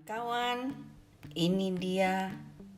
Kawan-kawan, ini dia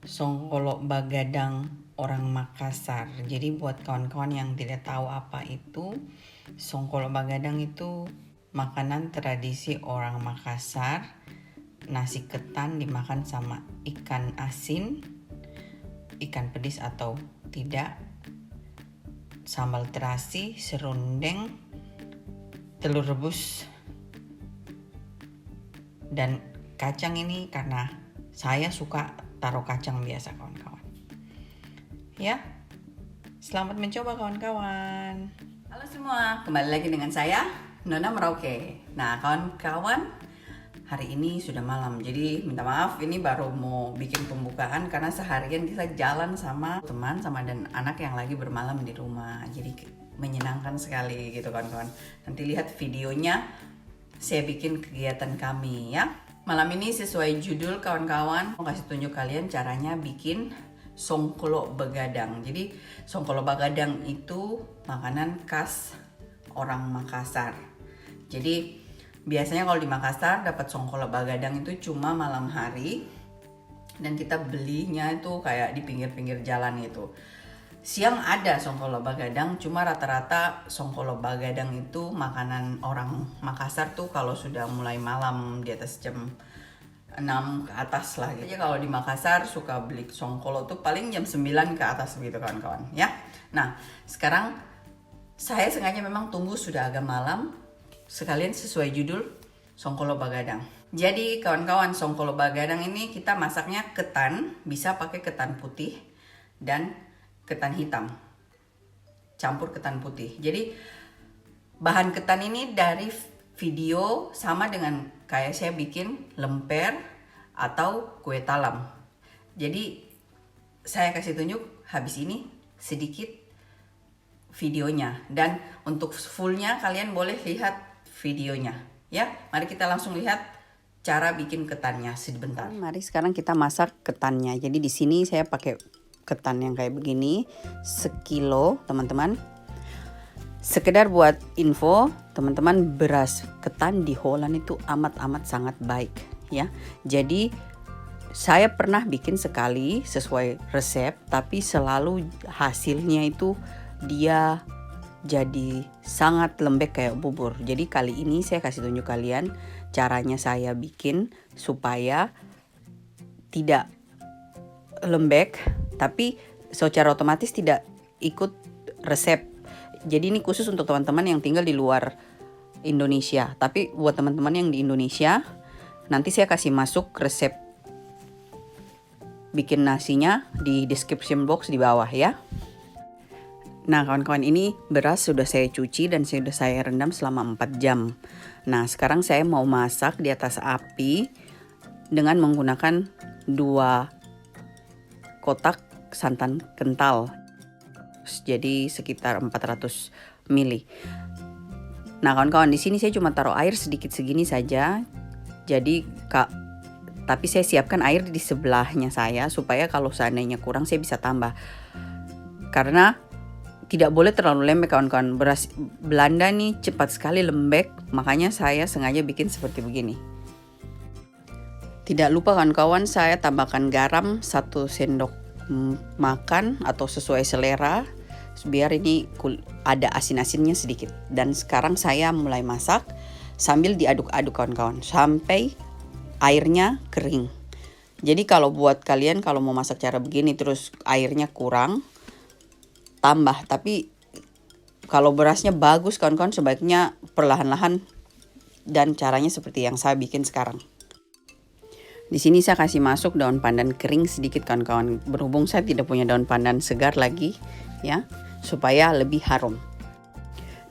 songkolok bagadang orang Makassar. Jadi buat kawan-kawan yang tidak tahu apa itu, songkolok bagadang itu makanan tradisi orang Makassar. Nasi ketan dimakan sama ikan asin, ikan pedis atau tidak, sambal terasi, serundeng, telur rebus, dan kacang. Ini karena saya suka taruh kacang biasa, kawan-kawan. Ya, selamat mencoba kawan-kawan. Halo semua, kembali lagi dengan saya Nona Merauke. Nah kawan-kawan, hari ini sudah malam, jadi minta maaf ini baru mau bikin pembukaan karena seharian kita jalan sama teman dan anak yang lagi bermalam di rumah. Jadi menyenangkan sekali gitu kawan-kawan. Nanti lihat videonya saya bikin kegiatan kami ya. Malam ini sesuai judul kawan-kawan, mau kasih tunjuk kalian caranya bikin songkolok begadang. Jadi songkolok begadang itu makanan khas orang Makassar. Jadi biasanya kalau di Makassar dapat songkolok begadang itu cuma malam hari, dan kita belinya itu kayak di pinggir-pinggir jalan gitu. Siang ada songkolok begadang, cuma rata-rata songkolok begadang itu makanan orang Makassar tuh kalau sudah mulai malam di atas jam 6 ke atas lah gitu. Jadi kalau di Makassar suka beli songkolok tuh paling jam 9 ke atas begitu kawan-kawan ya. Nah sekarang saya sengaja memang tunggu sudah agak malam, sekalian sesuai judul songkolok begadang. Jadi kawan-kawan, songkolok begadang ini kita masaknya ketan, bisa pakai ketan putih dan ketan hitam, campur ketan putih. Jadi bahan ketan ini dari video sama dengan kayak saya bikin lemper atau kue talam. Jadi saya kasih tunjuk habis ini sedikit videonya, dan untuk fullnya kalian boleh lihat videonya ya. Mari kita langsung lihat cara bikin ketannya sebentar. Mari sekarang kita masak ketannya. Jadi di sini saya pakai ketan yang kayak begini, sekilo teman-teman. Sekedar buat info teman-teman, beras ketan di Holland itu amat sangat baik ya. Jadi saya pernah bikin sekali sesuai resep, tapi selalu hasilnya itu dia jadi sangat lembek kayak bubur. Jadi kali ini saya kasih tunjuk kalian caranya saya bikin supaya tidak lembek, tapi secara otomatis tidak ikut resep. Jadi ini khusus untuk teman-teman yang tinggal di luar Indonesia. Tapi buat teman-teman yang di Indonesia, nanti saya kasih masuk resep bikin nasinya di description box di bawah ya. Nah kawan-kawan, ini beras sudah saya cuci dan sudah saya rendam selama 4 jam. Nah sekarang saya mau masak di atas api dengan menggunakan 2 kotak santan kental, jadi sekitar 400 ml. Nah kawan-kawan, di sini saya cuma taruh air sedikit segini saja. Jadi tapi saya siapkan air di sebelahnya saya supaya kalau seandainya kurang saya bisa tambah. Karena tidak boleh terlalu lembek kawan-kawan. Beras Belanda nih cepat sekali lembek, makanya saya sengaja bikin seperti begini. Tidak lupa kawan-kawan, saya tambahkan garam 1 sendok makan atau sesuai selera, biar ini ada asin-asinnya sedikit. Dan sekarang saya mulai masak sambil diaduk-aduk kawan-kawan sampai airnya kering. Jadi kalau buat kalian kalau mau masak cara begini terus airnya kurang, tambah. Tapi kalau berasnya bagus kawan-kawan, sebaiknya perlahan-lahan, dan caranya seperti yang saya bikin sekarang. Di sini saya kasih masuk daun pandan kering sedikit kawan-kawan. Berhubung saya tidak punya daun pandan segar lagi ya, supaya lebih harum.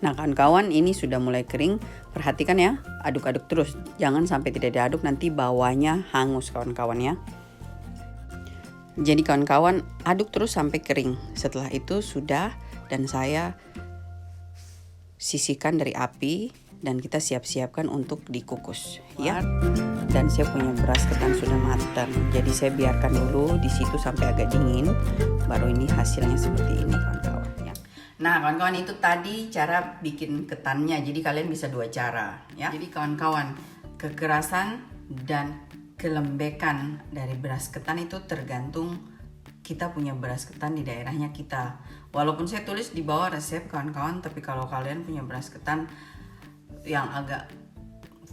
Nah kawan-kawan, ini sudah mulai kering. Perhatikan ya, aduk-aduk terus. Jangan sampai tidak diaduk, nanti bawahnya hangus kawan-kawan ya. Jadi kawan-kawan, aduk terus sampai kering. Setelah itu sudah, dan saya sisihkan dari api dan kita siap-siapkan untuk dikukus ya. Dan saya punya beras ketan sudah matang, jadi saya biarkan dulu di situ sampai agak dingin, baru ini hasilnya seperti ini kawan-kawan ya. Nah kawan-kawan, itu tadi cara bikin ketannya. Jadi kalian bisa 2 cara ya. Jadi kawan-kawan, kekerasan dan kelembekan dari beras ketan itu tergantung kita punya beras ketan di daerahnya kita. Walaupun saya tulis di bawah resep kawan-kawan, tapi kalau kalian punya beras ketan yang agak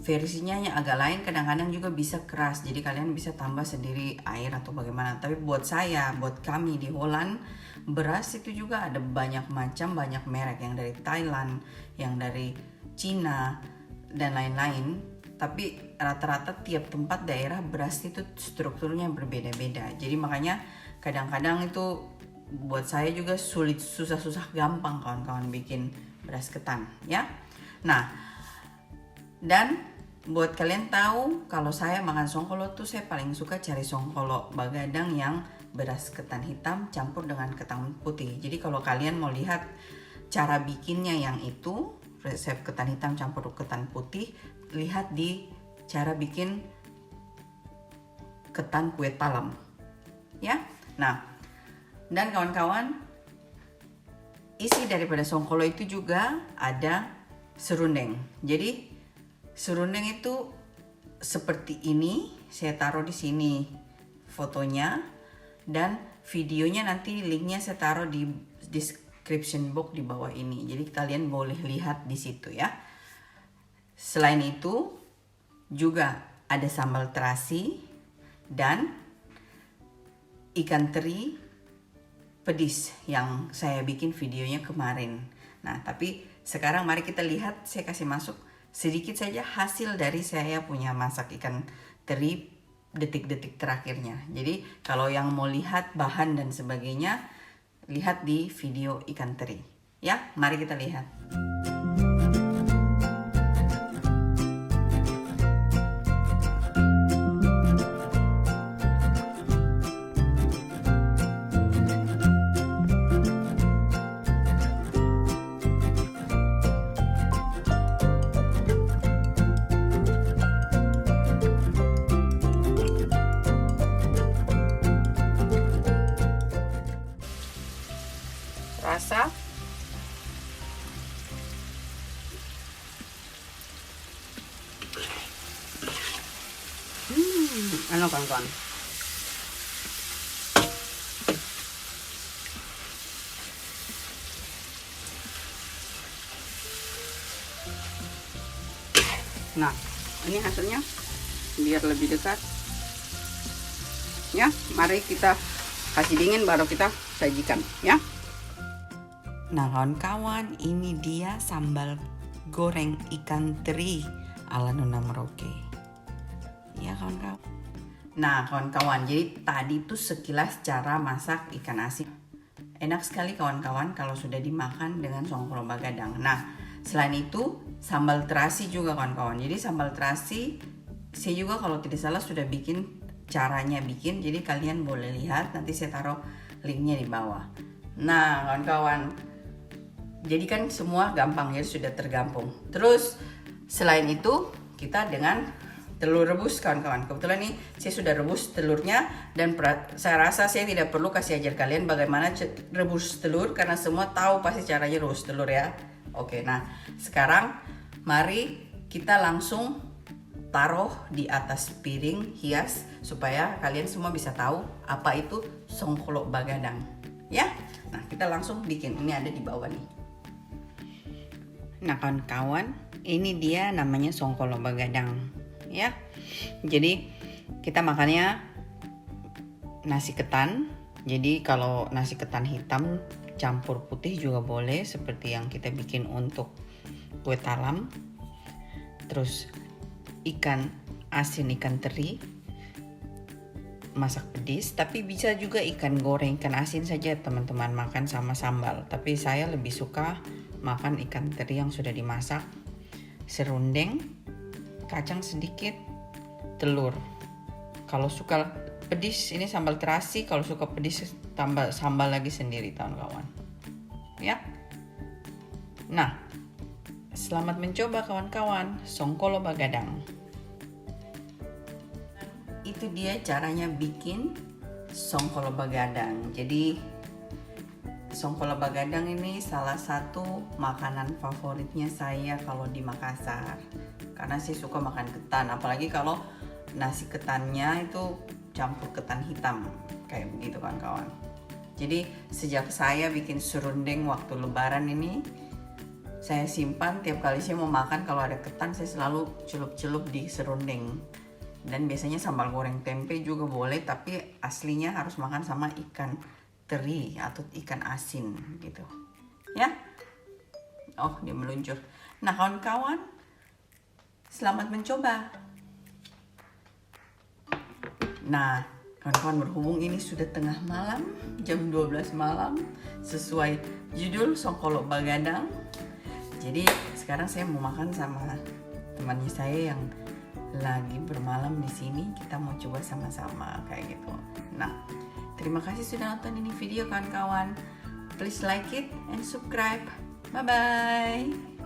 versinya yang agak lain, kadang-kadang juga bisa keras, jadi kalian bisa tambah sendiri air atau bagaimana. Tapi buat saya, buat kami di Holland, beras itu juga ada banyak macam, banyak merek, yang dari Thailand, yang dari Cina dan lain-lain. Tapi rata-rata tiap tempat daerah beras itu strukturnya berbeda-beda. Jadi makanya kadang-kadang itu buat saya juga sulit, susah-susah gampang kawan-kawan bikin beras ketan ya. Nah, dan buat kalian tahu, kalau saya makan songkolo tuh saya paling suka cari songkolo bagadang yang beras ketan hitam campur dengan ketan putih. Jadi kalau kalian mau lihat cara bikinnya yang itu, resep ketan hitam campur ketan putih, lihat di cara bikin ketan kue talam ya. Nah, dan kawan-kawan, isi daripada songkolo itu juga ada serundeng. Jadi serundeng itu seperti ini, saya taruh di sini fotonya, dan videonya nanti linknya saya taruh di description box di bawah ini. Jadi kalian boleh lihat di situ ya. Selain itu juga ada sambal terasi dan ikan teri pedis yang saya bikin videonya kemarin. Nah, tapi sekarang mari kita lihat, saya kasih masuk sedikit saja hasil dari saya punya masak ikan teri detik-detik terakhirnya. Jadi kalau yang mau lihat bahan dan sebagainya, lihat di video ikan teri ya. Mari kita lihat. Rasa ano kawan-kawan, nah ini hasilnya biar lebih dekat ya. Mari kita kasih dingin baru kita sajikan ya. Nah kawan-kawan, ini dia sambal goreng ikan teri ala Nona Merauke ya kawan-kawan. Nah kawan-kawan, jadi tadi tuh sekilas cara masak ikan asin. Enak sekali kawan-kawan kalau sudah dimakan dengan songkolo bagadang. Nah selain itu sambal terasi juga kawan-kawan. Jadi sambal terasi saya juga kalau tidak salah sudah bikin caranya bikin, jadi kalian boleh lihat, nanti saya taruh linknya di bawah. Nah kawan-kawan, jadi kan semua gampang ya, sudah tergampung. Terus selain itu kita dengan telur rebus kawan-kawan. Kebetulan nih saya sudah rebus telurnya, dan saya rasa saya tidak perlu kasih ajar kalian bagaimana rebus telur karena semua tahu pasti caranya rebus telur ya. Oke, nah sekarang mari kita langsung taruh di atas piring hias supaya kalian semua bisa tahu apa itu songkolo bagadang ya. Nah kita langsung bikin, ini ada di bawah nih. Nah kawan-kawan, ini dia namanya songkolo bagadang ya. Jadi kita makannya nasi ketan. Jadi kalau nasi ketan hitam campur putih juga boleh, seperti yang kita bikin untuk kue talam. Terus ikan asin, ikan teri masak pedis, tapi bisa juga ikan goreng, ikan asin saja teman-teman makan sama sambal. Tapi saya lebih suka makan ikan teri yang sudah dimasak, serundeng, kacang sedikit, telur. Kalau suka pedis ini sambal terasi, kalau suka pedis tambah sambal lagi sendiri kawan-kawan ya. Nah selamat mencoba kawan-kawan songkolo bagadang. Itu dia caranya bikin songkolo bagadang. Jadi songkolo bagadang ini salah satu makanan favoritnya saya kalau di Makassar, karena saya suka makan ketan, apalagi kalau nasi ketannya itu campur ketan hitam kayak begitu kawan-kawan. Jadi sejak saya bikin serundeng waktu lebaran ini, saya simpan tiap kali saya mau makan, kalau ada ketan saya selalu celup-celup di serundeng. Dan biasanya sambal goreng tempe juga boleh, tapi aslinya harus makan sama ikan teri atau ikan asin gitu ya. Oh, dia meluncur. Nah kawan-kawan, selamat mencoba. Nah kawan-kawan, berhubung ini sudah tengah malam, jam 12 malam, sesuai judul Songkolok Bagadang. Jadi sekarang saya mau makan sama temannya saya yang lagi bermalam di sini. Kita mau coba sama-sama kayak gitu. Nah, terima kasih sudah nonton ini video kawan-kawan. Please like it and subscribe. Bye-bye.